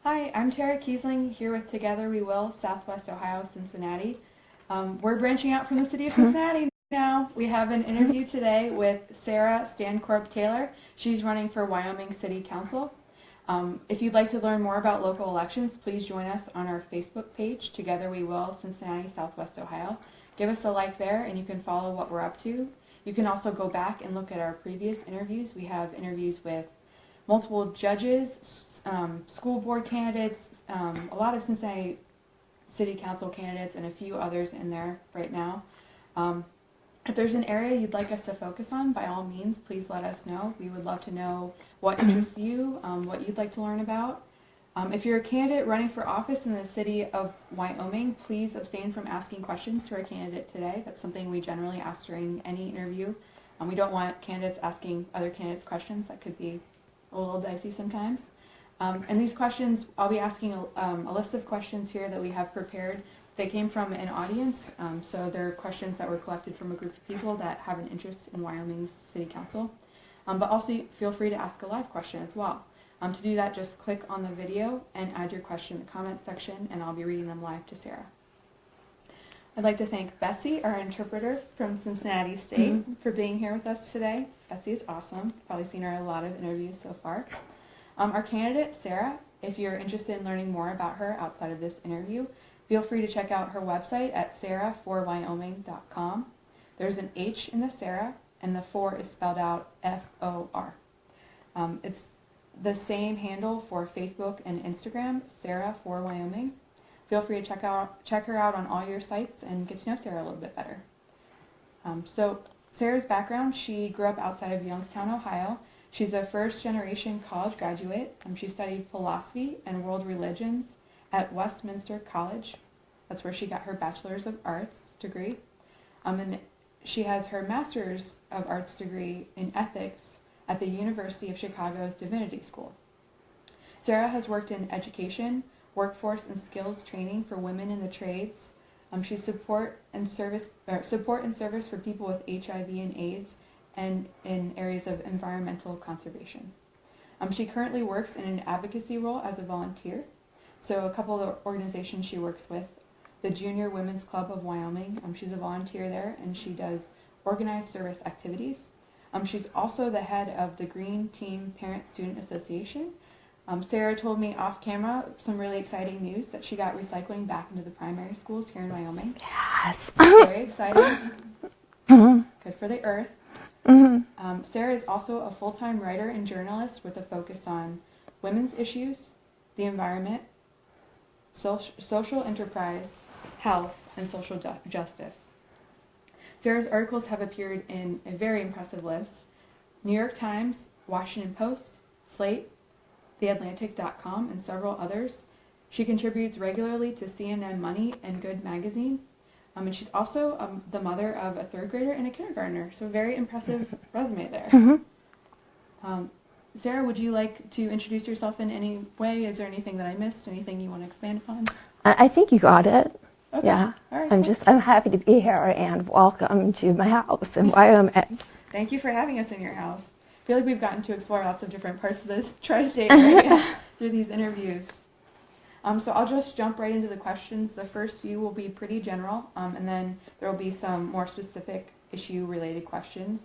Hi, I'm Tara Kiesling here with Together We Will, Southwest Ohio, Cincinnati. We're branching out from the city of Cincinnati now. We have an interview today with Sarah Stankorb Taylor. She's running for Wyoming City Council. If you'd like to learn more about local elections, please join us on our Facebook page, Together We Will, Cincinnati, Southwest Ohio. Give us a like there and you can follow what we're up to. You can also go back and look at our previous interviews. We have interviews with multiple judges, school board candidates, a lot of Cincinnati City Council candidates, and a few others in there right now. If there's an area you'd like us to focus on, by all means, please let us know. We would love to know what interests you, what you'd like to learn about. If you're a candidate running for office in the city of Wyoming, please abstain from asking questions to our candidate today. That's something we generally ask during any interview. We don't want candidates asking other candidates questions. That could be a little dicey sometimes. And these questions, I'll be asking a list of questions here that we have prepared. They came from an audience, so they're questions that were collected from a group of people that have an interest in Wyoming's City Council. But also feel free to ask a live question as well. To do that, just click on the video and add your question in the comment section, and I'll be reading them live to Sarah. I'd like to thank Betsy, our interpreter from Cincinnati State, for being here with us today. Betsy is awesome. Probably seen her in a lot of interviews so far. Our candidate, Sarah, if you're interested in learning more about her outside of this interview, feel free to check out her website at sarah4wyoming.com. There's an H in the Sarah, and the 4 is spelled out F-O-R. It's the same handle for Facebook and Instagram, Sarah4Wyoming. Feel free to check her out on all your sites and get to know Sarah a little bit better. So Sarah's background, she grew up outside of Youngstown, Ohio. She's a first-generation college graduate. She studied philosophy and world religions at Westminster College. That's where she got her Bachelor's of Arts degree. And she has her Master's of Arts degree in ethics at the University of Chicago's Divinity School. Sarah has worked in education, workforce and skills training for women in the trades. She's support and service for people with HIV and AIDS, and in areas of environmental conservation. She currently works in an advocacy role as a volunteer. So a couple of the organizations she works with, the Junior Women's Club of Wyoming, she's a volunteer there, and she does organized service activities. She's also the head of the Green Team Parent-Student Association. Sarah told me off camera some really exciting news that she got recycling back into the primary schools here in Wyoming. Yes. Very exciting. Good for the earth. Sarah is also a full-time writer and journalist with a focus on women's issues, the environment, social enterprise, health, and social justice. Sarah's articles have appeared in a very impressive list: New York Times, Washington Post, Slate, TheAtlantic.com, and several others. She contributes regularly to CNN Money and Good Magazine. And she's also the mother of a 3rd grader and a kindergartner, so very impressive resume there. Sarah, would you like to introduce yourself in any way? Is there anything that I missed? Anything you want to expand upon? I think you got it. Okay. Yeah. All right, I'm happy to be here, and welcome to my house in Wyoming. Thank you for having us in your house. I feel like we've gotten to explore lots of different parts of the tri-state area through these interviews. So I'll just jump right into the questions. The first few will be pretty general, and then there will be some more specific issue-related questions.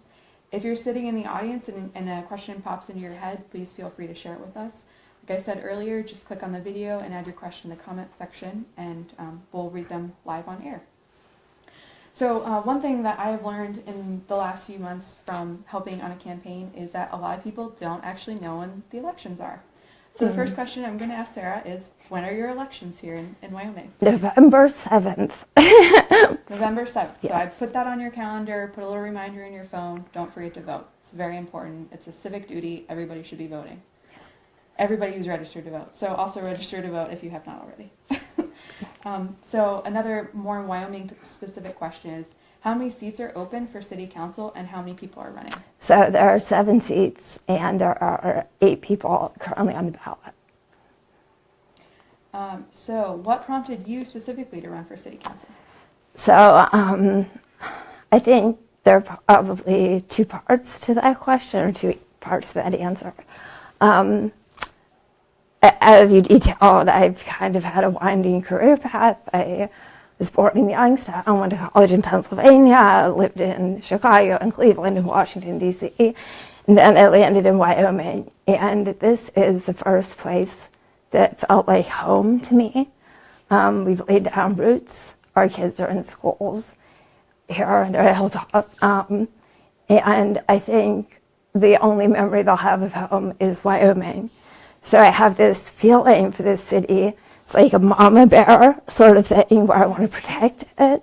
If you're sitting in the audience and a question pops into your head, please feel free to share it with us. Like I said earlier, just click on the video and add your question in the comment section, and we'll read them live on air. So one thing that I've learned in the last few months from helping on a campaign is that a lot of people don't actually know when the elections are. So the first question I'm going to ask Sarah is, when are your elections here in Wyoming? November 7th. November 7th. Yes. So I put that on your calendar, put a little reminder in your phone. Don't forget to vote. It's very important. It's a civic duty. Everybody should be voting. Everybody who's registered to vote. So also register to vote if you have not already. So another more Wyoming specific question is, how many seats are open for city council and how many people are running? So there are 7 seats, and there are 8 people currently on the ballot. So what prompted you specifically to run for city council? So I think there are probably 2 parts to that question, or 2 parts to that answer. as you detailed, I've kind of had a winding career path. I was born in Youngstown, went to college in Pennsylvania, lived in Chicago and Cleveland and Washington, D.C., and then I landed in Wyoming. And this is the first place that felt like home to me. We've laid down roots. Our kids are in schools here. They're at Hilltop. And I think the only memory they'll have of home is Wyoming. So I have this feeling for this city. It's like a mama bear sort of thing where I want to protect it.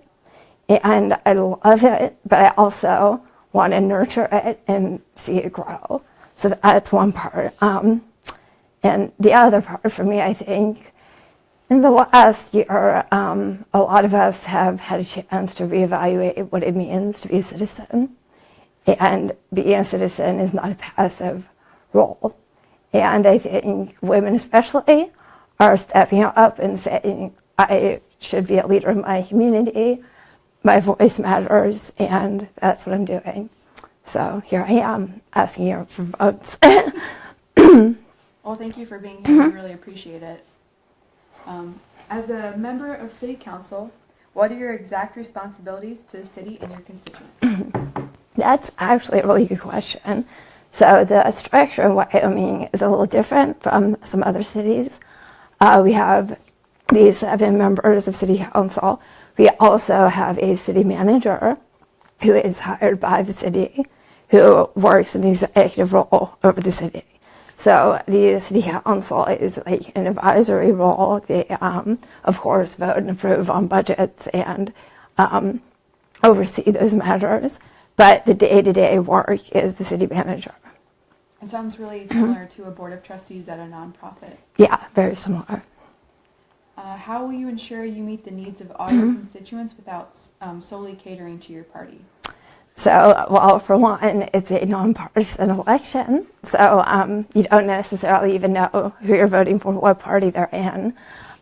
And I love it, but I also want to nurture it and see it grow. So that's one part. And the other part for me, I think, in the last year, a lot of us have had a chance to reevaluate what it means to be a citizen. And being a citizen is not a passive role. And I think women especially are stepping up and saying, I should be a leader in my community, my voice matters, and that's what I'm doing. So here I am, asking you for votes. Well, thank you for being here. We really appreciate it. As a member of City Council, what are your exact responsibilities to the city and your constituents? That's actually a really good question. So the structure in Wyoming is a little different from some other cities. We have these 7 members of City Council. We also have a city manager who is hired by the city, who works in the executive role over the city. So the City Council is like an advisory role. They, of course, vote and approve on budgets and oversee those matters. But the day-to-day work is the city manager. It sounds really similar to a board of trustees at a nonprofit. Yeah, very similar. How will you ensure you meet the needs of all your constituents without solely catering to your party? So, well, for one, it's a nonpartisan election, so you don't necessarily even know who you're voting for, what party they're in.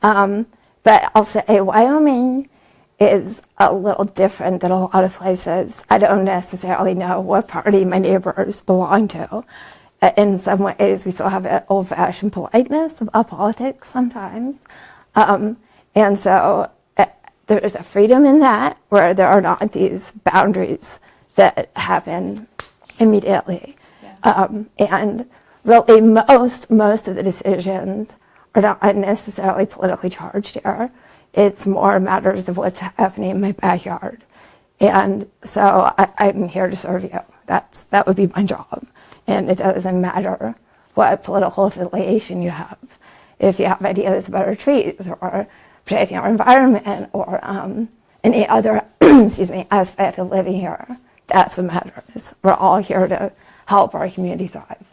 But I'll say Wyoming is a little different than a lot of places. I don't necessarily know what party my neighbors belong to. In some ways, we still have an old-fashioned politeness about politics sometimes. And so there's a freedom in that where there are not these boundaries that happen immediately. Yeah. And really most of the decisions are not necessarily politically charged here. It's more matters of what's happening in my backyard. And so I'm here to serve you. That would be my job. And it doesn't matter what political affiliation you have. If you have ideas about our trees or protecting our environment or any other aspect of living here, that's what matters. We're all here to help our community thrive.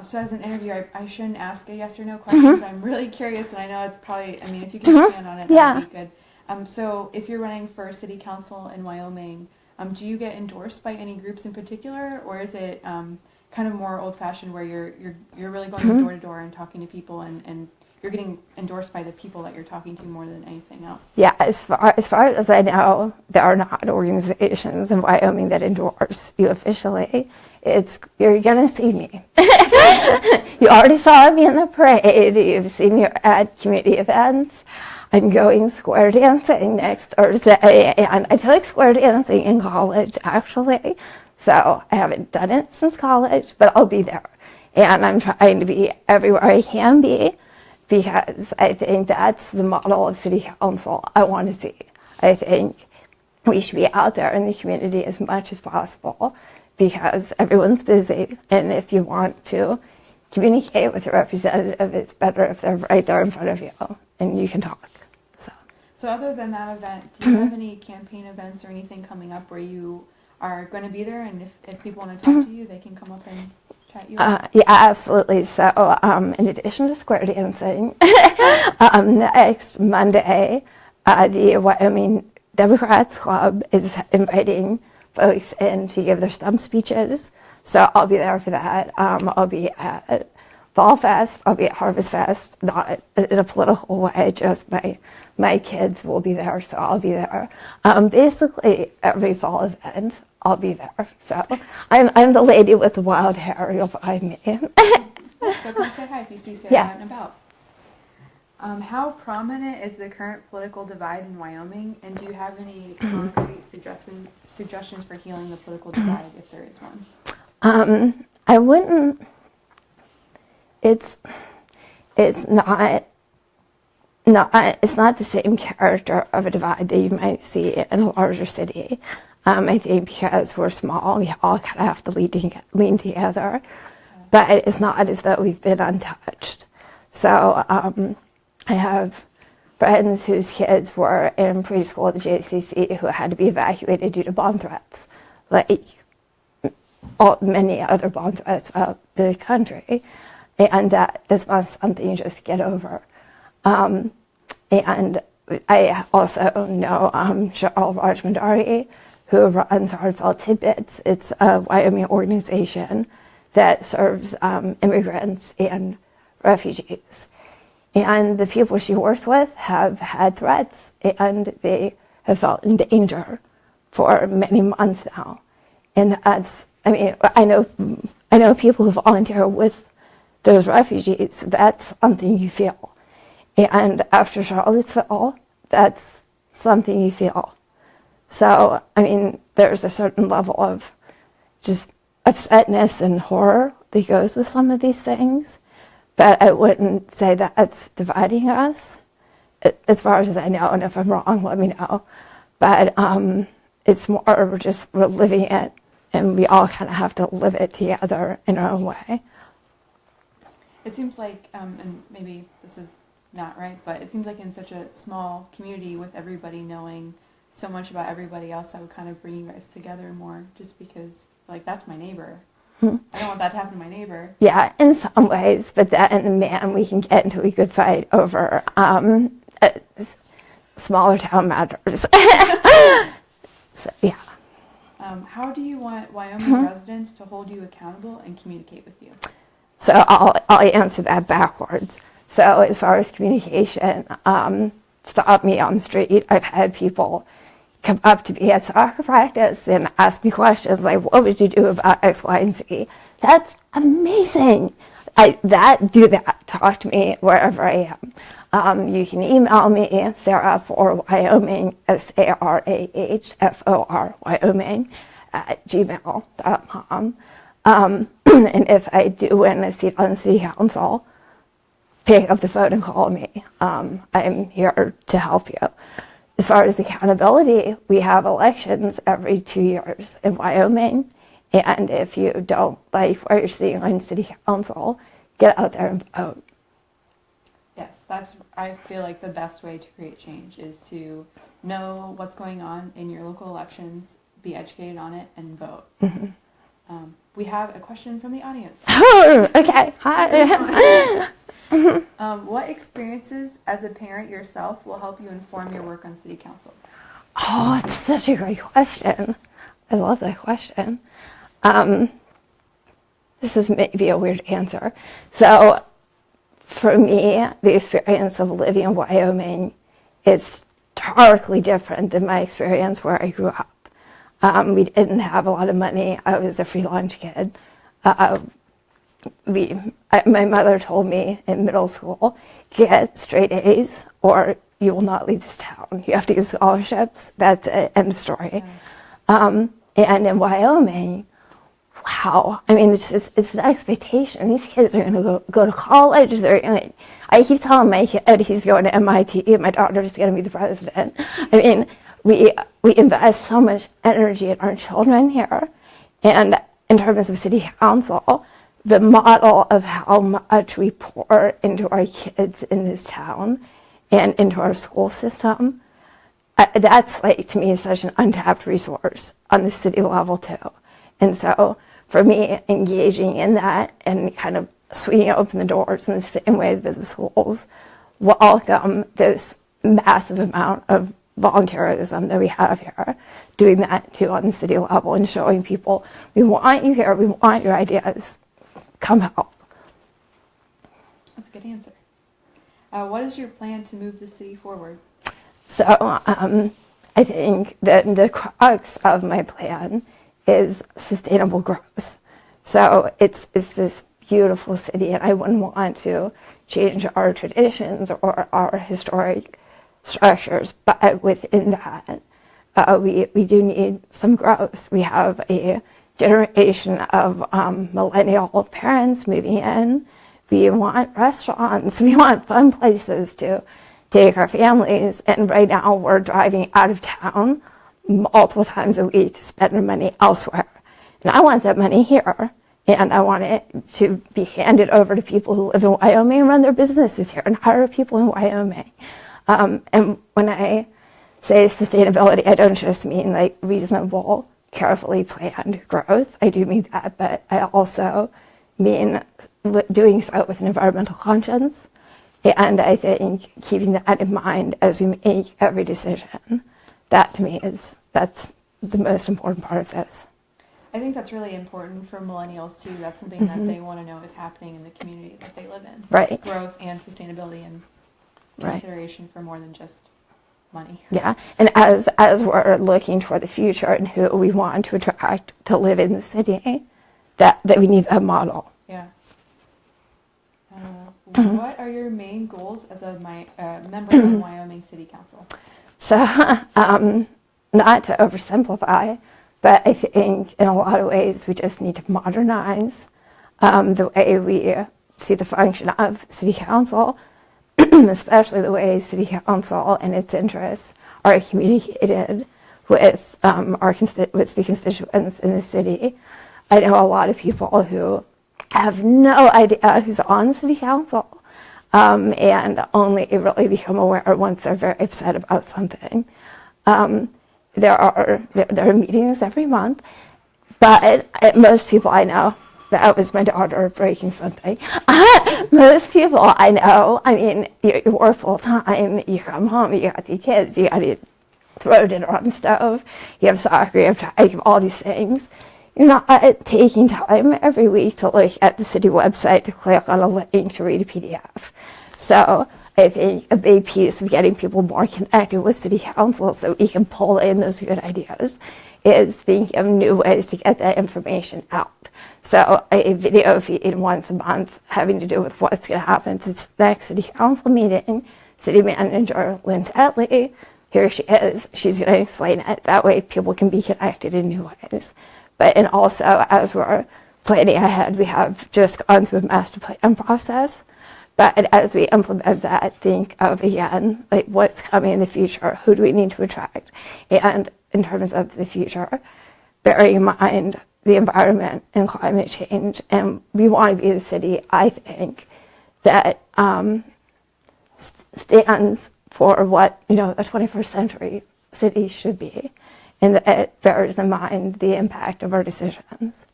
So as an interviewer, I shouldn't ask a yes or no question, but I'm really curious, and I know it's probably, I mean, if you can expand on it, that would be good. So if you're running for city council in Wyoming, do you get endorsed by any groups in particular, or is it kind of more old-fashioned where you're really going door to door and talking to people, and you're getting endorsed by the people that you're talking to more than anything else? Yeah, as far as I know, there are not organizations in Wyoming that endorse you officially. You're gonna see me. You already saw me in the parade. You've seen me at community events. I'm going square dancing next Thursday, and I took square dancing in college, actually. So I haven't done it since college, but I'll be there. And I'm trying to be everywhere I can be, because I think that's the model of city council I want to see. I think we should be out there in the community as much as possible, because everyone's busy, and if you want to communicate with your representative, it's better if they're right there in front of you and you can talk. So other than that event, do you have any campaign events or anything coming up where you are going to be there, and if people want to talk to you, they can come up and chat you up? Yeah, absolutely. So in addition to square dancing, next Monday, the Wyoming Democrats Club is inviting folks in to give their stump speeches. So I'll be there for that. I'll be at Fall Fest, I'll be at Harvest Fest, not in a political way, just my kids will be there, so I'll be there. Basically, every fall event, I'll be there. So I'm the lady with the wild hair, you'll find me. So come say hi if you see Sarah Yeah. out and about. How prominent is the current political divide in Wyoming, and do you have any concrete suggestions for healing the political divide, if there is one? I wouldn't. It's not. No, it's not the same character of a divide that you might see in a larger city. I think because we're small, we all kind of have to lean together. But it's not as though we've been untouched. So I have friends whose kids were in preschool at the JCC who had to be evacuated due to bomb threats, like many other bomb threats throughout the country. And that is not something you just get over. And I also know Cheryl Rajmandari, who runs Heartfelt Tidbits. It's a Wyoming organization that serves immigrants and refugees. And the people she works with have had threats, and they have felt in danger for many months now. And that's, I mean, I know people who volunteer with those refugees. That's something you feel. And after Charlottesville, that's something you feel. So, I mean, there's a certain level of just upsetness and horror that goes with some of these things. But I wouldn't say that it's dividing us, as far as I know. And if I'm wrong, let me know. But it's more just we're living it, and we all kind of have to live it together in our own way. It seems like, and maybe this is not right, but it seems like in such a small community with everybody knowing so much about everybody else, that would kind of bring you guys together more, just because, like, that's my neighbor. I don't want that to happen to my neighbor. Yeah, in some ways, but then, man, we can get into a good fight over smaller town matters. So, yeah. How do you want Wyoming residents to hold you accountable and communicate with you? So I'll answer that backwards. So as far as communication, stop me on the street. I've had people come up to me at soccer practice and ask me questions like, what would you do about X, Y, and Z? That's amazing. Do that. Talk to me wherever I am. You can email me, Sarah for Wyoming, SARAHFOR, Wyoming, @gmail.com. And if I do win a seat on the city council, pick up the phone and call me. I'm here to help you. As far as accountability, we have elections every 2 years in Wyoming. And if you don't like what you're seeing on city council, get out there and vote. Yes, I feel like the best way to create change is to know what's going on in your local elections, be educated on it, and vote. We have a question from the audience. Oh, okay. Hi. What experiences as a parent yourself will help you inform your work on city council? Oh, it's such a great question. I love that question. This is maybe a weird answer. So for me, the experience of living in Wyoming is starkly different than my experience where I grew up. We didn't have a lot of money. I was a free lunch kid. My mother told me in middle school, get straight A's or you will not leave this town. You have to get scholarships. That's it. End of story. And in Wyoming, wow. I mean, it's an expectation. These kids are going to go to college. I keep telling my kid he's going to MIT. My daughter is going to be the president. I mean, we invest so much energy in our children here. And in terms of city council, the model of how much we pour into our kids in this town and into our school system, that's, like, to me, such an untapped resource on the city level too. And so for me, engaging in that and kind of swinging open the doors in the same way that the schools welcome this massive amount of volunteerism that we have here, doing that too on the city level and showing people, we want you here, we want your ideas, come help. That's a good answer. What is your plan to move the city forward? So I think that the crux of my plan is sustainable growth. So it's this beautiful city, and I wouldn't want to change our traditions or our historic structures, but within that, we do need some growth. We have a generation of millennial parents moving in. We want restaurants, we want fun places to take our families, and right now we're driving out of town multiple times a week to spend our money elsewhere. And I want that money here, and I want it to be handed over to people who live in Wyoming and run their businesses here and hire people in Wyoming. And when I say sustainability, I don't just mean like reasonable, carefully planned growth. I do mean that, but I also mean doing so with an environmental conscience. And I think keeping that in mind as we make every decision, that to me that's the most important part of this. I think that's really important for millennials too. That's something that they want to know is happening in the community that they live in. Right. Growth and sustainability and consideration for more than just money. Yeah, and as we're looking toward the future and who we want to attract to live in the city, that we need a model. Yeah. What are your main goals as a member of the Wyoming City Council? So, not to oversimplify, but I think in a lot of ways we just need to modernize the way we see the function of City Council, especially the way City Council and its interests are communicated with with the constituents in the city. I know a lot of people who have no idea who's on City Council, and only really become aware once they're very upset about something. There are meetings every month, but most people I know, that was my daughter breaking something. Most people I know, I mean, you work full time, you come home, you got the kids, you got to throw dinner on the stove, you have soccer, you have track, you have all these things. You're not taking time every week to look at the city website, to click on a link, to read a PDF. So I think a big piece of getting people more connected with City Council so that we can pull in those good ideas is thinking of new ways to get that information out. So a video feed once a month having to do with what's going to happen to the next City Council meeting. City Manager Lynn Tetley, here she is, she's going to explain it. That way people can be connected in new ways. And also, as we're planning ahead, we have just gone through a master plan process. But as we implement that, think of, again, like what's coming in the future, who do we need to attract? And in terms of the future, bearing in mind the environment and climate change. And we want to be a city, I think, that stands for what, a 21st century city should be. And that it bears in mind the impact of our decisions.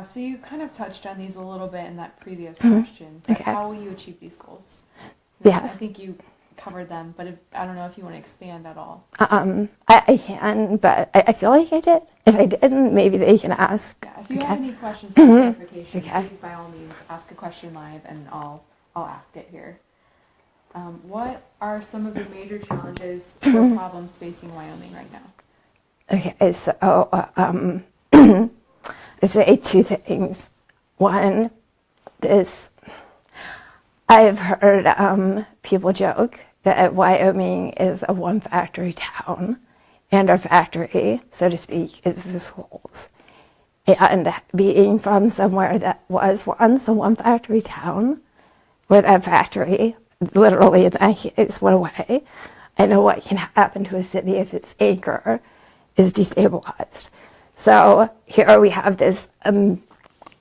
So you kind of touched on these a little bit in that previous question. But how will you achieve these goals? Yeah. I think you covered them, but I don't know if you want to expand at all. I can, but I feel like I did. If I didn't, maybe they can ask. Yeah, if you have any questions for clarification, please by all means ask a question live, and I'll ask it here. What are some of the major challenges or problems facing Wyoming right now? Okay, so I say two things. One, I've heard people joke that Wyoming is a one-factory town, and our factory, so to speak, is the schools. And being from somewhere that was once a one-factory town, where that factory literally in that case went away, I know what can happen to a city if its anchor is destabilized. So here we have this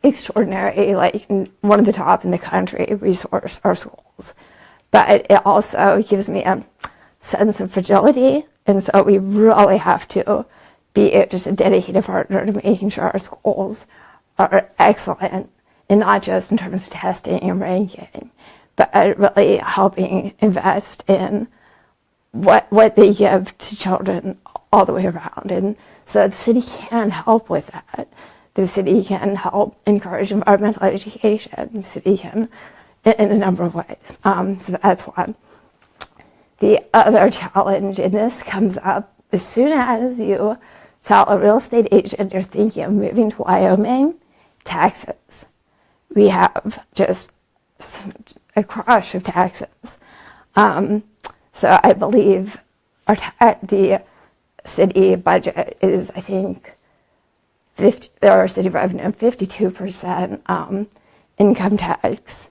extraordinary, like one of the top in the country resource, our schools. But it also gives me a sense of fragility, and so we really have to be just a dedicated partner to making sure our schools are excellent, and not just in terms of testing and ranking, but really helping invest in what they give to children all the way around. And so the city can help with that. The city can help encourage environmental education. The city can in a number of ways. So that's one. The other challenge, and this comes up as soon as you tell a real estate agent you're thinking of moving to Wyoming, taxes. we have just a crush of taxes. So I believe the city budget is, I think, our city revenue, 52% income tax,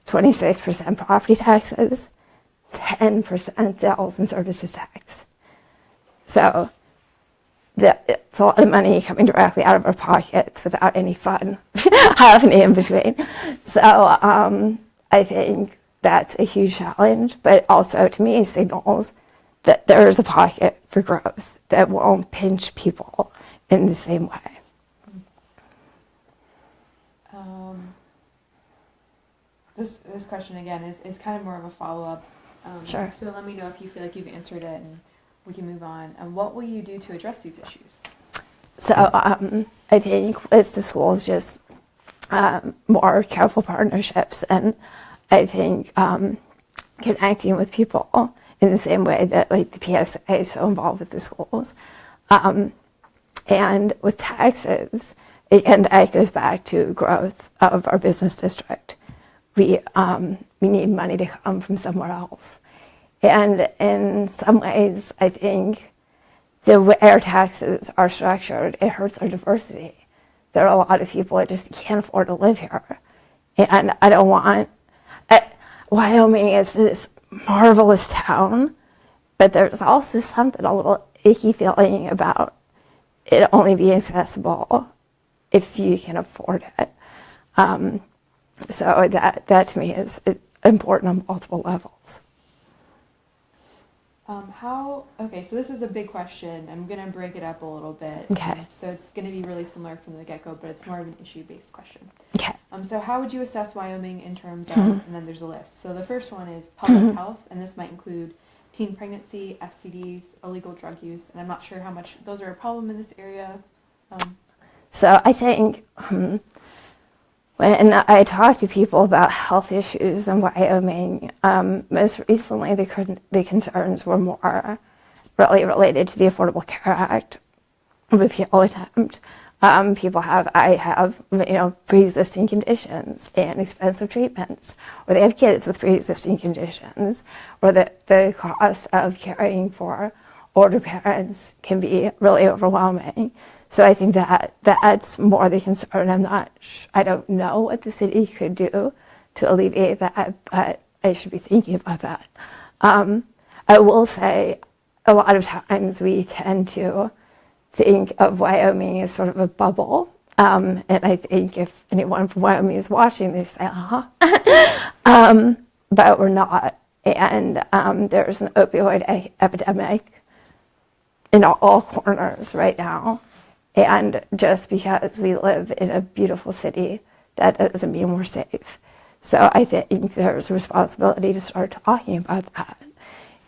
26% property taxes, 10% sales and services tax. So it's a lot of money coming directly out of our pockets without any fun happening in between. So I think that's a huge challenge, but also to me signals that there is a pocket for growth that won't pinch people in the same way. This question again is kind of more of a follow-up. Sure. So let me know if you feel like you've answered it, and we can move on. And what will you do to address these issues? So I think with the schools, just more careful partnerships, and I think connecting with people in the same way that like the PSA is so involved with the schools. And with taxes, again, that goes back to growth of our business district. We need money to come from somewhere else. And in some ways, I think the way our taxes are structured, it hurts our diversity. There are a lot of people that just can't afford to live here. And I don't want, Wyoming is this marvelous town, but there's also something a little icky feeling about it only being accessible if you can afford it. So that to me is important on multiple levels. Okay, so this is a big question. I'm going to break it up a little bit. Okay. So it's going to be really similar from the get-go, but it's more of an issue-based question. Okay. So how would you assess Wyoming in terms of, and then there's a list. So the first one is public health, and this might include teen pregnancy, STDs, illegal drug use, and I'm not sure how much those are a problem in this area. So I think when I talk to people about health issues in Wyoming, most recently the concerns were more really related to the Affordable Care Act repeal attempt. I have pre-existing conditions and expensive treatments, or they have kids with pre-existing conditions, or the cost of caring for older parents can be really overwhelming. So I think that's more the concern. I don't know what the city could do to alleviate that, but I should be thinking about that. I will say a lot of times we tend to think of Wyoming as sort of a bubble. And I think if anyone from Wyoming is watching, they say, but we're not. And there's an opioid epidemic in all corners right now. And just because we live in a beautiful city, that doesn't mean we're safe. So I think there's a responsibility to start talking about that.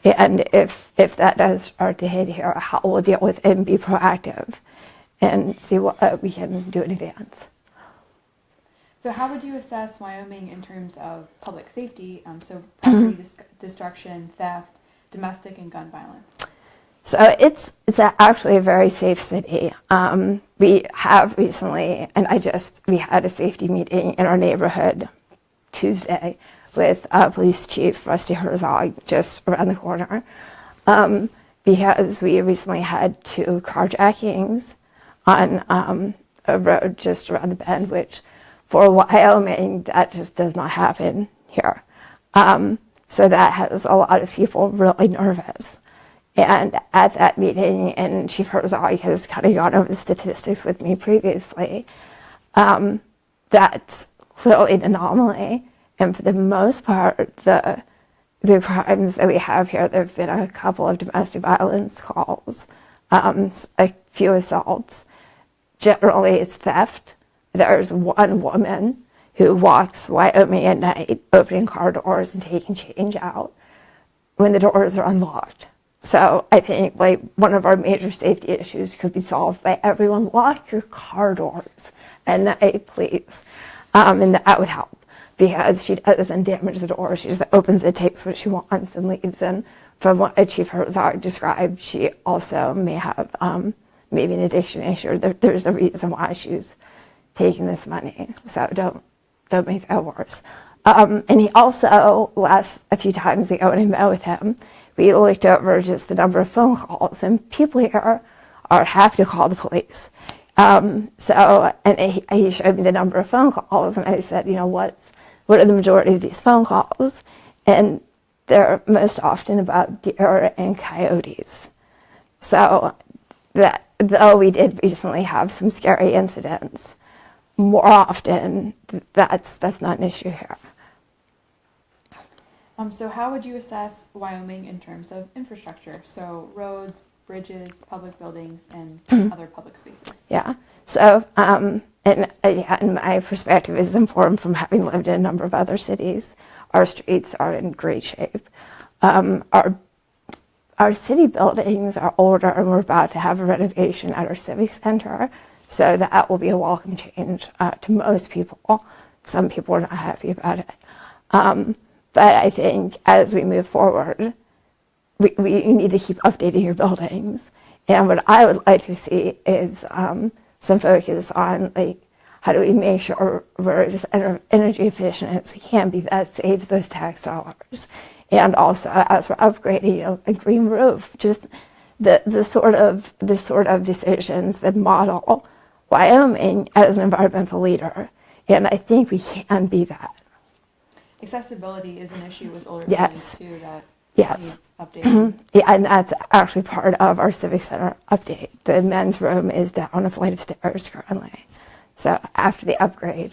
And if that does start to hit here, how we'll deal with it and be proactive and see what we can do in advance. So how would you assess Wyoming in terms of public safety, so property destruction, theft, domestic and gun violence? So it's actually a very safe city. We have recently, and we had a safety meeting in our neighborhood Tuesday with Police Chief Rusty Herzog just around the corner, because we recently had 2 carjackings on a road just around the bend, which for Wyoming, that just does not happen here. So that has a lot of people really nervous. And at that meeting, and Chief Herzog has kind of gone over the statistics with me previously, that's clearly an anomaly. And for the most part, the crimes that we have here, there have been a couple of domestic violence calls, a few assaults. Generally, it's theft. There's one woman who walks Wyoming at night, opening car doors and taking change out when the doors are unlocked. So I think one of our major safety issues could be solved by everyone lock your car doors at night, please. And that would help, because she doesn't damage the door. She just opens it, takes what she wants, and leaves. And from what Chief Herzog described, she also may have maybe an addiction issue. There's a reason why she's taking this money. So don't don't make that worse. And he also, a few times ago when I met with him, we looked over just the number of phone calls, and people here have to call the police. And he showed me the number of phone calls, and I said, what are the majority of these phone calls? And they're most often about deer and coyotes. So that, though we did recently have some scary incidents, more often that's not an issue here. So how would you assess Wyoming in terms of infrastructure? So roads, bridges, public buildings, and other public spaces. Yeah. So, and my perspective is informed from having lived in a number of other cities. Our streets are in great shape. Our city buildings are older, and we're about to have a renovation at our civic center. So that will be a welcome change to most people. Some people are not happy about it. But I think as we move forward, we need to keep updating your buildings. And what I would like to see is some focus on, how do we make sure we're as energy efficient as we can be, that saves those tax dollars. And also, as we're upgrading, a green roof, just the sort of decisions that model Wyoming as an environmental leader. And I think we can be that. Accessibility is an issue with older Yes. buildings too that Yes. need updating. Yeah, and that's actually part of our civic center update. The men's room is down a flight of stairs currently. So after the upgrade,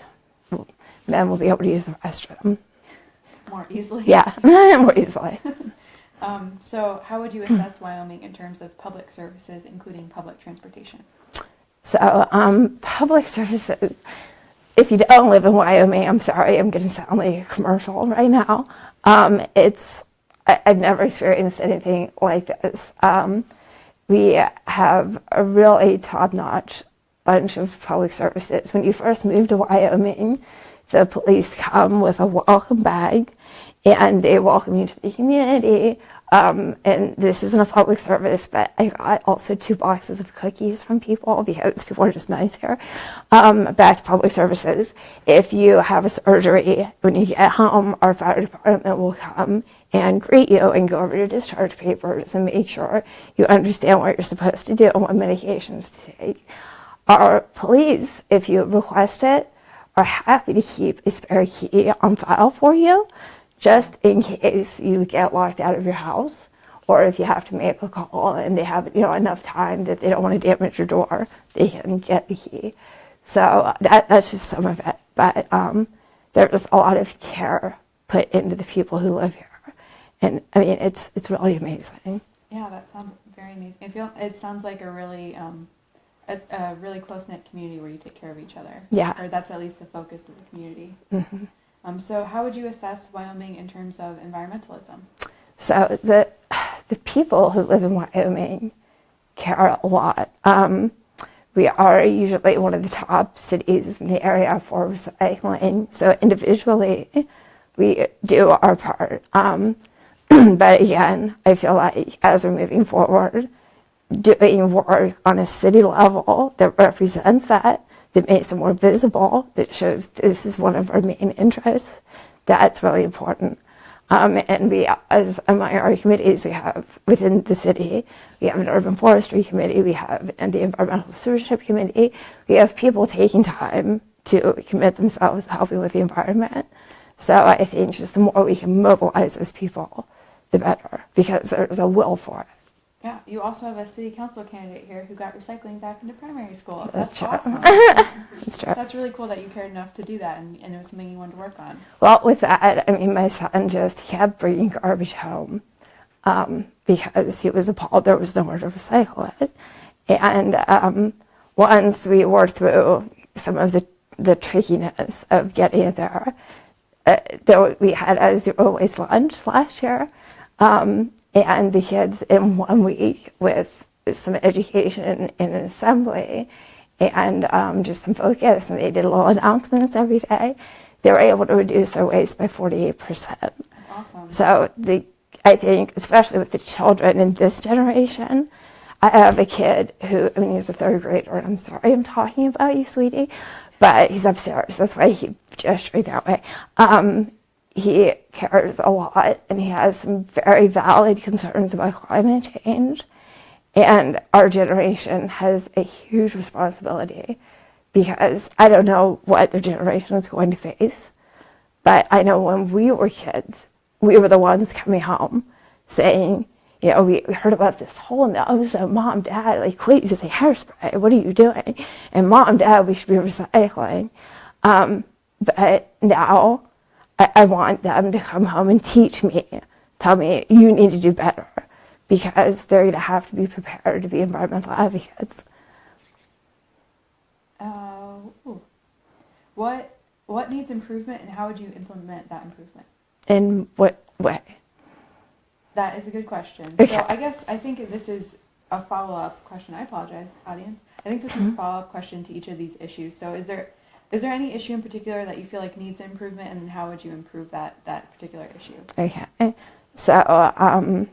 men will be able to use the restroom. More easily? Yeah, more easily. So how would you assess Wyoming in terms of public services, including public transportation? So public services, if you don't live in Wyoming, I'm sorry, I'm going to sound like a commercial right now. I've never experienced anything like this. We have a really top-notch bunch of public services. When you first move to Wyoming, the police come with a welcome bag, and they welcome you to the community. And this isn't a public service, but I got also 2 boxes of cookies from people because people are just nice here. Back to public services. If you have a surgery, when you get home, our fire department will come and greet you and go over your discharge papers and make sure you understand what you're supposed to do and what medications to take. Our police, if you request it, are happy to keep a spare key on file for you, just in case you get locked out of your house, or if you have to make a call and they have enough time that they don't want to damage your door, they can get the key. So that's just some of it. But there's a lot of care put into the people who live here, and I mean it's really amazing. Yeah, that sounds very amazing. It sounds like a really close-knit community where you take care of each other. Yeah. Or that's at least the focus of the community. Mm-hmm. So how would you assess Wyoming in terms of environmentalism? So the people who live in Wyoming care a lot. We are usually one of the top cities in the area for recycling. So individually, we do our part. But again, I feel like as we're moving forward, doing work on a city level that represents that makes it more visible, that shows this is one of our main interests, that's really important. And we, as among our committees we have within the city, we have an urban forestry committee, we have and the environmental stewardship committee, we have people taking time to commit themselves to helping with the environment. So I think just the more we can mobilize those people, the better, because there's a will for it. Yeah, you also have a city council candidate here who got recycling back into primary school. That's true. Awesome. That's true. That's really cool that you cared enough to do that, and it was something you wanted to work on. Well, with that, I mean, my son just kept bringing garbage home because he was appalled there was nowhere to recycle it. And once we worked through some of the trickiness of getting it there, we had a zero waste lunch last year. And the kids in 1 week with some education in an assembly and just some focus, and they did little announcements every day, they were able to reduce their waste by 48%. That's awesome. So I think, especially with the children in this generation, I have a kid who, I mean, he's a 3rd grader, and I'm sorry I'm talking about you, sweetie, but he's upstairs. That's why he gesture that way. He cares a lot, and he has some very valid concerns about climate change. And our generation has a huge responsibility, because I don't know what the generation is going to face, but I know when we were kids, we were the ones coming home saying, you know, we heard about this hole in the ozone. Mom, Dad, like, quit using hairspray. What are you doing? And Mom, Dad, we should be recycling. But now I want them to come home and teach me, tell me, you need to do better, because they're going to have to be prepared to be environmental advocates. What needs improvement, and how would you implement that improvement? In what way? That is a good question. Okay. So I think this is a follow-up question. I apologize, audience. I think this is a follow-up question to each of these issues. So is there any issue in particular that you feel like needs improvement, and how would you improve that particular issue? Okay. So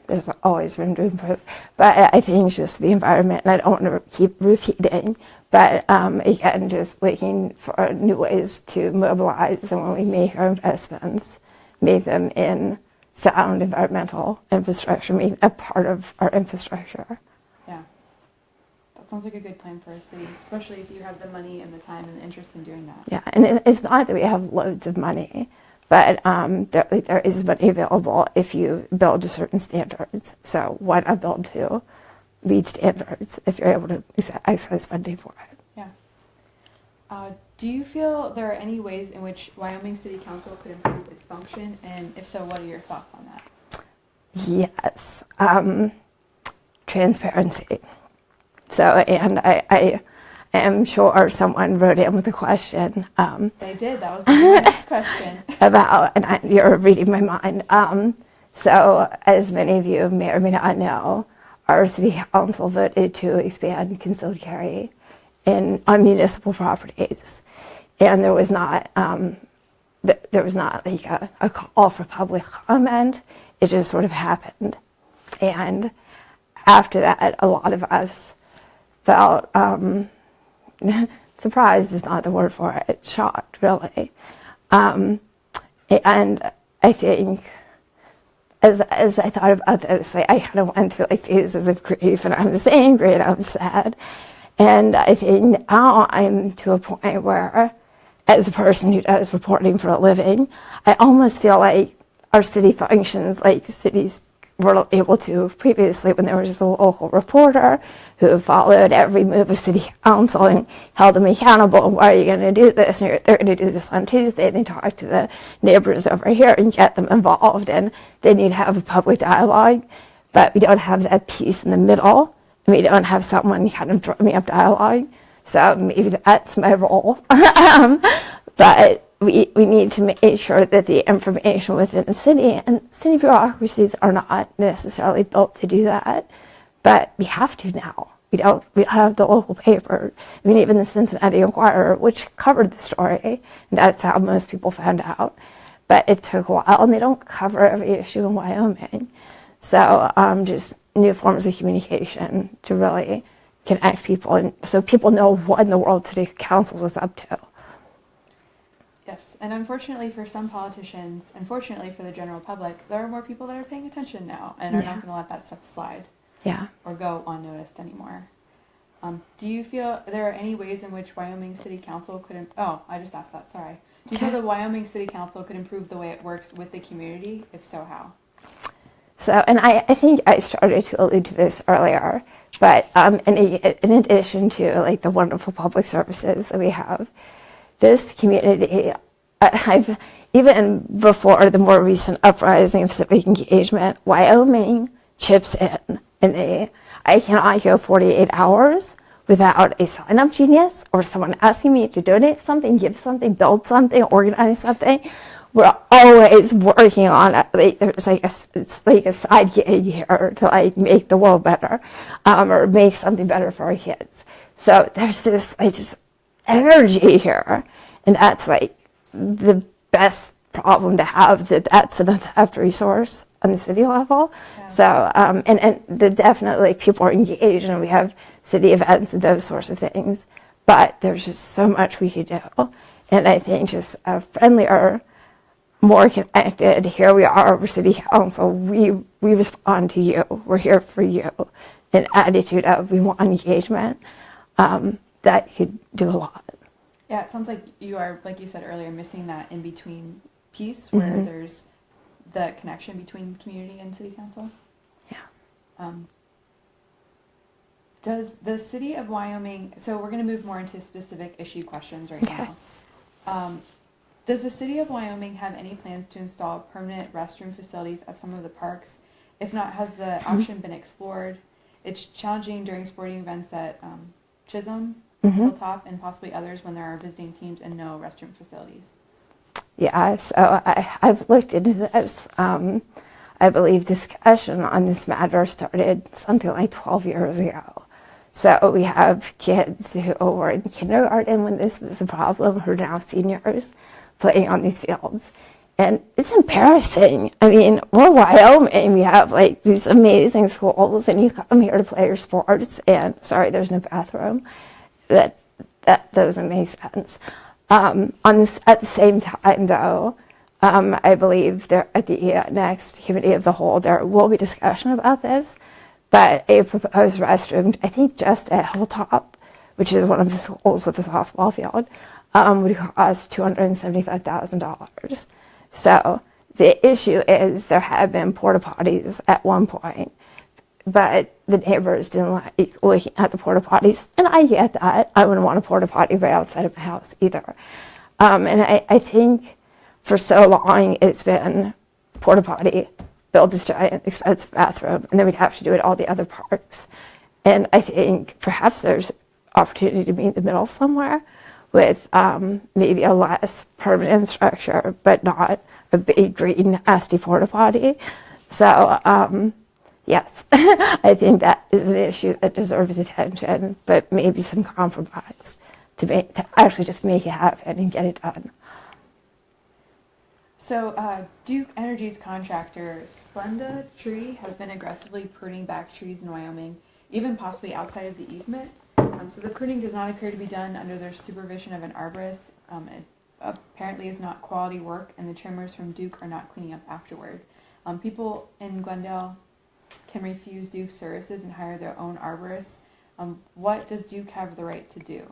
there's always room to improve, but I think just the environment, and I don't want to keep repeating, but again, just looking for new ways to mobilize, and when we make our investments, make them in sound environmental infrastructure, make a part of our infrastructure. Yeah, that sounds like a good plan for a city, especially if you have the money and the time and the interest in doing that. Yeah, and it's not that we have loads of money, but there is money available if you build to certain standards. So why not build to LEED standards if you're able to access funding for it? Yeah. Do you feel there are any ways in which Wyoming City Council could improve its function, and if so, what are your thoughts on that? Yes. Transparency. So, and I am sure someone wrote in with a question. They did. That was my next question. About, and you're reading my mind. So, as many of you may or may not know, our city council voted to expand concealed carry on municipal properties, and there was not like a call for public comment. It just sort of happened, and after that, a lot of us felt surprised is not the word for it. Shocked, really, and I think as I thought about this, I kind of went through like phases of grief, and I was angry and I was sad. And I think now I'm to a point where, as a person who does reporting for a living, I almost feel like our city functions like cities were able to previously, when there was just a local reporter who followed every move of city council and held them accountable. Why are you going to do this? And they're going to do this on Tuesday. And they talk to the neighbors over here and get them involved. And they need to have a public dialogue. But we don't have that piece in the middle. We don't have someone kind of drumming up dialogue, so maybe that's my role. But we need to make sure that the information within the city, and city bureaucracies are not necessarily built to do that, but we have to now. We don't have the local paper. I mean, even the Cincinnati Enquirer, which covered the story, and that's how most people found out. But it took a while, and they don't cover every issue in Wyoming. So just new forms of communication to really connect people, and so people know what in the world City Council is up to. Yes, and unfortunately for some politicians, unfortunately for the general public, there are more people that are paying attention now and are not going to let that stuff slide. Yeah. Or go unnoticed anymore. Do you feel there are any ways in which Wyoming City Council could? I just asked that. Sorry. Do you feel the Wyoming City Council could improve the way it works with the community? If so, how? So, and I think I started to allude to this earlier, but in addition to like the wonderful public services that we have, this community, I've even before the more recent uprising of civic engagement, Wyoming chips in, and I cannot go 48 hours without a sign-up genius or someone asking me to donate something, give something, build something, organize something. We're always working on it. Like, it's like a side gig here to like make the world better, or make something better for our kids. So there's this like just energy here, and that's like the best problem to have. That's an untapped resource on the city level. Yeah. So and definitely people are engaged, and we have city events and those sorts of things. But there's just so much we could do. And I think just a friendlier, more connected, here we are, we're city council, we respond to you, we're here for you, an attitude of we want engagement, that could do a lot. Yeah, it sounds like you are, like you said earlier, missing that in-between piece where there's the connection between community and city council. Yeah. Does the city of Wyoming, so we're going to move more into specific issue questions right now. Does the city of Wyoming have any plans to install permanent restroom facilities at some of the parks? If not, has the option been explored? It's challenging during sporting events at Chisholm, Hilltop, and possibly others when there are visiting teams and no restroom facilities. Yeah, so I've looked into this. I believe discussion on this matter started something like 12 years ago. So we have kids who were in kindergarten when this was a problem, who are now seniors, playing on these fields. And it's embarrassing. I mean, we're Wyoming, we have like these amazing schools, and you come here to play your sports, and sorry, there's no bathroom. That doesn't make sense. At the same time, though, I believe there at the next committee of the whole, there will be discussion about this, but a proposed restroom, I think just at Hilltop, which is one of the schools with a softball field, would cost $275,000. So the issue is there have been porta potties at one point, but the neighbors didn't like looking at the porta potties, and I get that. I wouldn't want a porta potty right outside of my house either. And I think for so long it's been porta potty, build this giant expensive bathroom, and then we'd have to do it at all the other parks. And I think perhaps there's opportunity to meet in the middle somewhere with maybe a less permanent structure, but not a big green nasty porta potty. So yes, I think that is an issue that deserves attention, but maybe some compromise to actually just make it happen and get it done. So Duke Energy's contractor, Splenda Tree, has been aggressively pruning back trees in Wyoming, even possibly outside of the easement. So the pruning does not appear to be done under their supervision of an arborist. It apparently is not quality work, and the trimmers from Duke are not cleaning up afterward. People in Glendale can refuse Duke services and hire their own arborists. What does Duke have the right to do?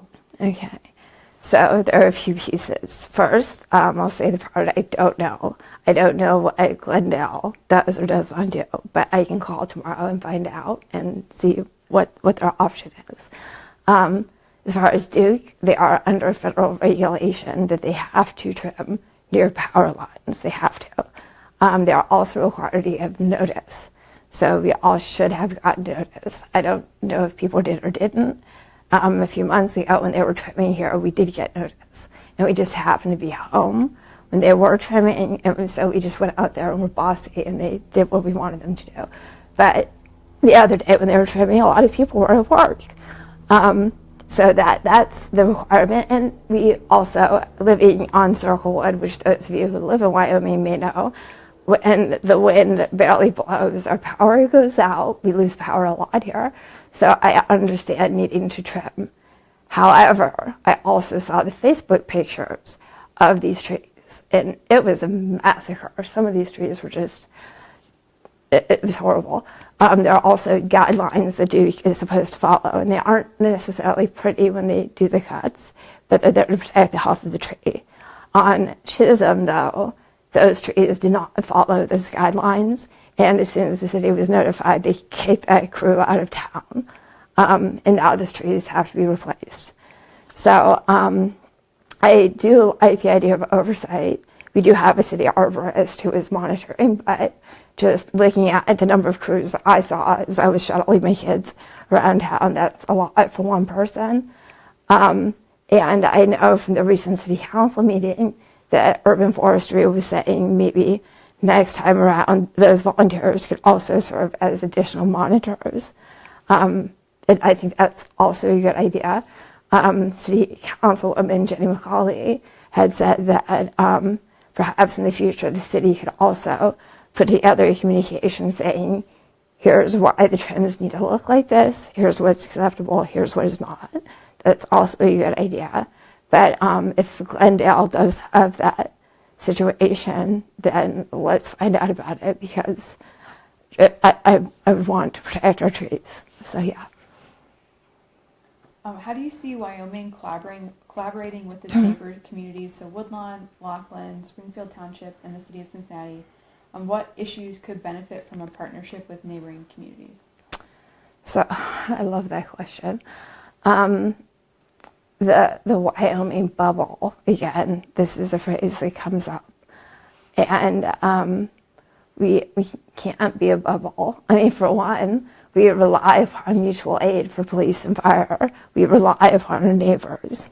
Okay, so there are a few pieces. First, I'll say the part I don't know. I don't know what Glendale does or does not do, but I can call tomorrow and find out and see what their option is. As far as Duke, they are under federal regulation that they have to trim near power lines. They have to. They are also required to give notice. So we all should have gotten notice. I don't know if people did or didn't. A few months ago when they were trimming here, we did get notice. And we just happened to be home when they were trimming, and so we just went out there and were bossy, and they did what we wanted them to do. But the other day when they were trimming, a lot of people were at work. So that's the requirement. And we also, living on Circlewood, which those of you who live in Wyoming may know, when the wind barely blows, our power goes out. We lose power a lot here. So I understand needing to trim. However, I also saw the Facebook pictures of these trees, and it was a massacre. Some of these trees were just, it was horrible. There are also guidelines that Duke is supposed to follow, and they aren't necessarily pretty when they do the cuts, but they're there to protect the health of the tree. On Chisholm, though, those trees did not follow those guidelines, and as soon as the city was notified, they kicked that crew out of town, and now those trees have to be replaced. So I do like the idea of oversight. We do have a city arborist who is monitoring, but just looking at the number of crews that I saw as I was shuttling my kids around town, that's a lot for one person. And I know from the recent city council meeting that urban forestry was saying maybe next time around those volunteers could also serve as additional monitors. And I think that's also a good idea. City Councilwoman Jenny McCauley had said that perhaps in the future the city could also put together a communication saying, here's why the trims need to look like this, here's what's acceptable, here's what is not. That's also a good idea. But if Glendale does have that situation, then let's find out about it, because I want to protect our trees. So yeah. How do you see Wyoming collaborating with its neighbor communities, so Woodlawn, Laughlin, Springfield Township, and the city of Cincinnati? What issues could benefit from a partnership with neighboring communities? So I love that question. The Wyoming bubble, again, this is a phrase that comes up. And we can't be a bubble. I mean, for one, we rely upon mutual aid for police and fire. We rely upon our neighbors.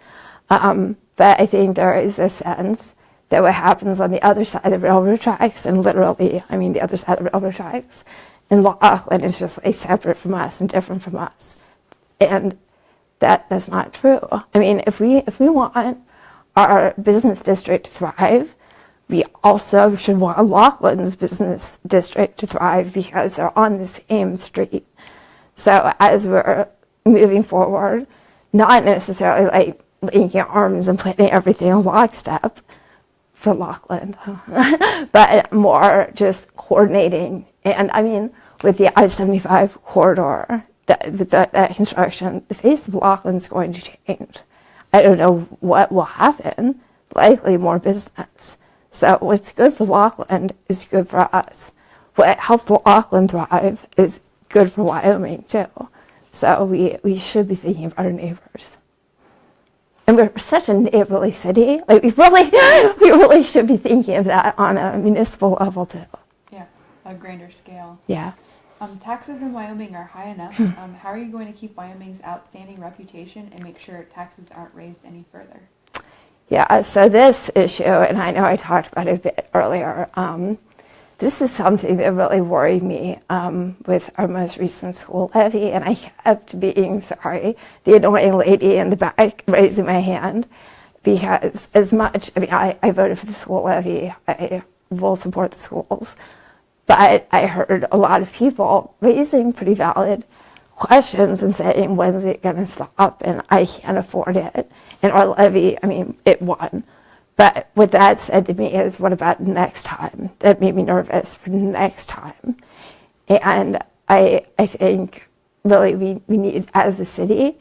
But I think there is a sense that what happens on the other side of the railroad tracks, and literally, I mean the other side of the railroad tracks, in Laughlin is just like separate from us and different from us. And that's not true. I mean, if we want our business district to thrive, we also should want Laughlin's business district to thrive, because they're on the same street. So as we're moving forward, not necessarily like linking arms and planning everything in lockstep for Laughlin, but more just coordinating. And I mean, with the I-75 corridor, that construction, the face of Laughlin's going to change. I don't know what will happen, likely more business. So what's good for Laughlin is good for us. What helps Laughlin thrive is good for Wyoming too. So we should be thinking about our neighbors. And we're such a neighborly city. Like we really should be thinking of that on a municipal level too. Yeah, a grander scale. Yeah. Taxes in Wyoming are high enough. How are you going to keep Wyoming's outstanding reputation and make sure taxes aren't raised any further? Yeah, so this issue, and I know I talked about it a bit earlier, this is something that really worried me with our most recent school levy, and I kept being, sorry, the annoying lady in the back raising my hand, because as much, I mean, I voted for the school levy, I will support the schools, but I heard a lot of people raising pretty valid questions and saying, when's it going to stop, and I can't afford it. And our levy, I mean, it won. But what that said to me is, what about next time? That made me nervous for next time. And I think really we need, as a city,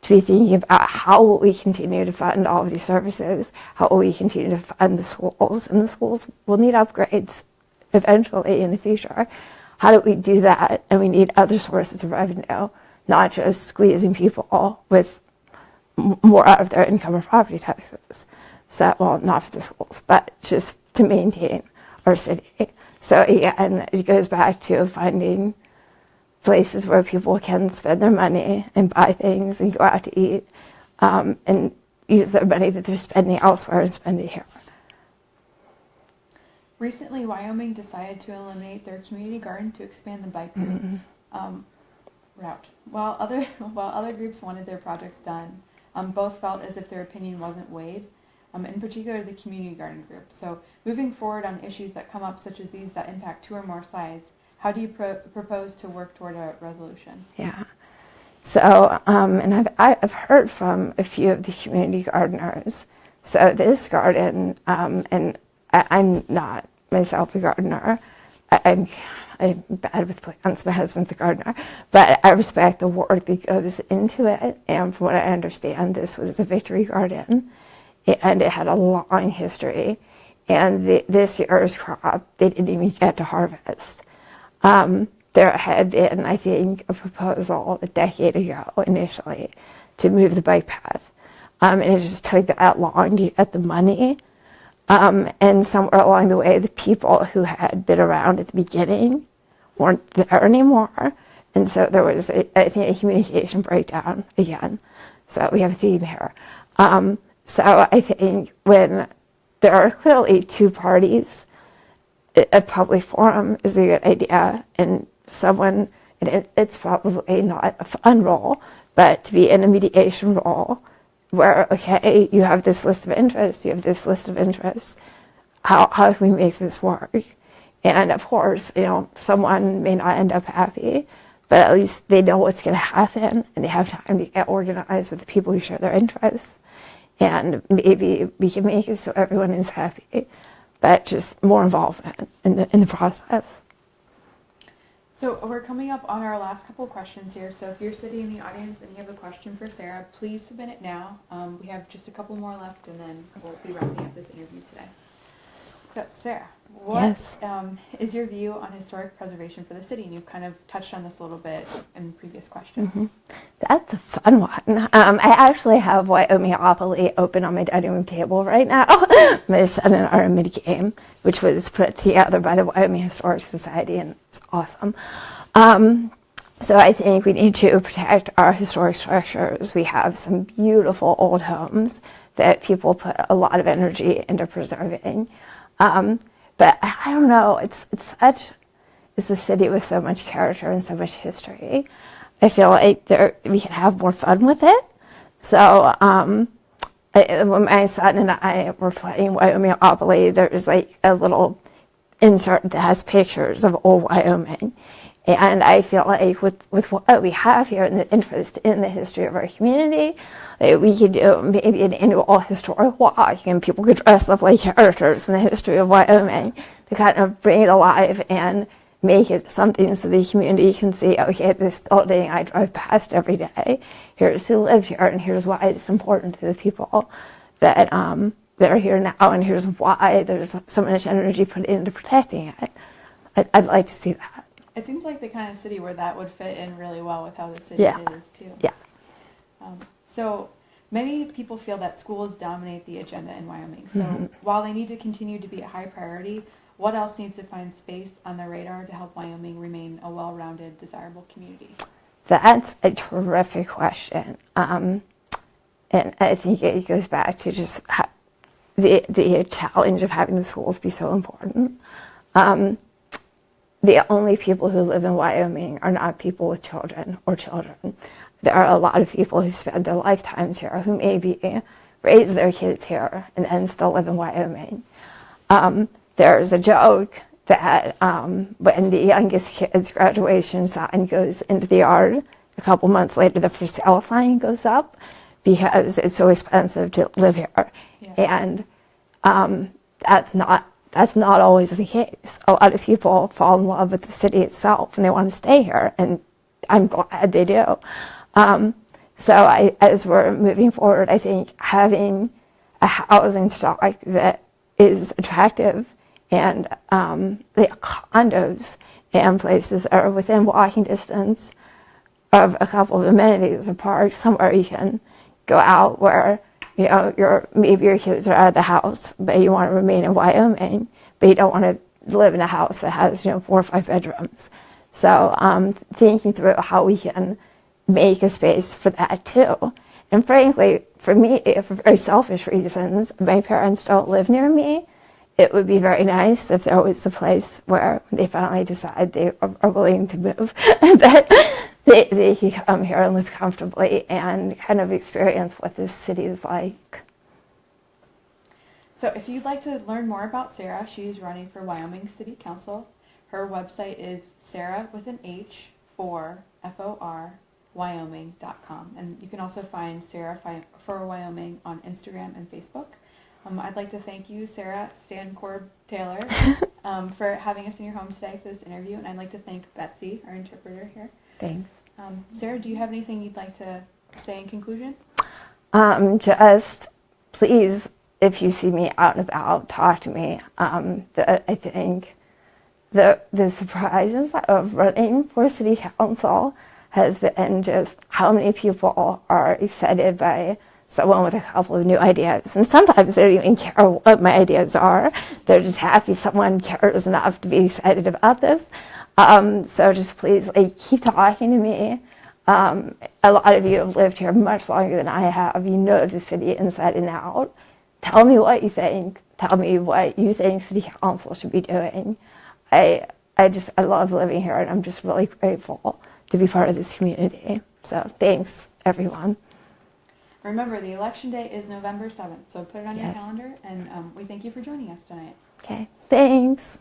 to be thinking about how will we continue to fund all of these services, how will we continue to fund the schools, and the schools will need upgrades eventually in the future. How do we do that? And we need other sources of revenue, not just squeezing people with more out of their income or property taxes. So, well, not for the schools, but just to maintain our city. So again, it goes back to finding places where people can spend their money and buy things and go out to eat, and use their money that they're spending elsewhere and spend it here. Recently, Wyoming decided to eliminate their community garden to expand the bike route. While other groups wanted their projects done, both felt as if their opinion wasn't weighed, in particular the community garden group. So moving forward on issues that come up, such as these that impact two or more sides, how do you propose to work toward a resolution? Yeah. So, and I've heard from a few of the community gardeners. So this garden, and I'm not myself a gardener. I'm bad with plants. My husband's a gardener, but I respect the work that goes into it. And from what I understand, this was a victory garden, and it had a long history. And this year's crop, they didn't even get to harvest. There had been, I think, a proposal a decade ago initially to move the bike path, and it just took that long to get the money. And somewhere along the way, the people who had been around at the beginning weren't there anymore. And so there was, I think, a communication breakdown again. So we have a theme here. So I think when there are clearly two parties, a public forum is a good idea. And someone, and it's probably not a fun role, but to be in a mediation role, where, okay, you have this list of interests, you have this list of interests, how can we make this work? And of course, you know, someone may not end up happy, but at least they know what's going to happen, and they have time to get organized with the people who share their interests. and maybe we can make it so everyone is happy, but just more involvement in the process. So we're coming up on our last couple of questions here. So if you're sitting in the audience and you have a question for Sarah, please submit it now. We have just a couple more left, and then we'll be wrapping up this interview today. So Sarah, what Yes. Is your view on historic preservation for the city? And you've kind of touched on this a little bit in previous questions. That's a fun one. I actually have Wyomingopoly open on my dining room table right now. My son and I are mid-game, which was put together by the Wyoming Historic Society, and it's awesome. So I think we need to protect our historic structures. We have some beautiful old homes that people put a lot of energy into preserving. But I don't know, it's a city with so much character and so much history. I feel like we can have more fun with it. So when my son and I were playing Wyomingopoly, there was like a little insert that has pictures of old Wyoming. And I feel like with what we have here and the interest in the history of our community, we could do maybe an annual historic walk, and people could dress up like characters in the history of Wyoming to kind of bring it alive and make it something so the community can see, okay, this building I drive past every day, here's who live here, and here's why it's important to the people that are here now, and here's why there's so much energy put into protecting it. I'd like to see that. It seems like the kind of city where that would fit in really well with how the city is too. Yeah. So many people feel that schools dominate the agenda in Wyoming. So while they need to continue to be a high priority, what else needs to find space on the radar to help Wyoming remain a well-rounded, desirable community? That's a terrific question. And I think it goes back to just the challenge of having the schools be so important. The only people who live in Wyoming are not people with children or children. There are a lot of people who spend their lifetimes here, who maybe raise their kids here and then still live in Wyoming. There's a joke that when the youngest kid's graduation sign goes into the yard, a couple months later the for sale sign goes up because it's so expensive to live here. Yeah. And that's not always the case. A lot of people fall in love with the city itself and they want to stay here, and I'm glad they do. So as we're moving forward, I think having a housing stock that is attractive and the condos and places that are within walking distance of a couple of amenities or parks, somewhere you can go out where maybe your kids are out of the house, but you want to remain in Wyoming, but you don't want to live in a house that has 4 or 5 bedrooms. So thinking through how we can make a space for that too. And frankly, for me, for very selfish reasons, my parents don't live near me. It would be very nice if there was a place where they finally decide they are willing to move, that they can come here and live comfortably and kind of experience what this city is like. So if you'd like to learn more about Sarah, she's running for Wyoming City Council. Her website is Sarah with an H for FOR Wyoming.com. And you can also find Sarah for Wyoming on Instagram and Facebook. I'd like to thank you, Sarah Stankorb Taylor, for having us in your home today for this interview. And I'd like to thank Betsy, our interpreter here. Thanks. Sarah, do you have anything you'd like to say in conclusion? Just please, if you see me out and about, talk to me. I think the surprises of running for city council has been just how many people are excited by someone with a couple of new ideas. And sometimes they don't even care what my ideas are. They're just happy someone cares enough to be excited about this. So just please keep talking to me. A lot of you have lived here much longer than I have. You know the city inside and out. Tell me what you think. Tell me what you think city council should be doing. I love living here, and I'm just really grateful to be part of this community. So thanks, everyone. Remember, the election day is November 7th, so put it on your calendar, and we thank you for joining us tonight. Okay, thanks.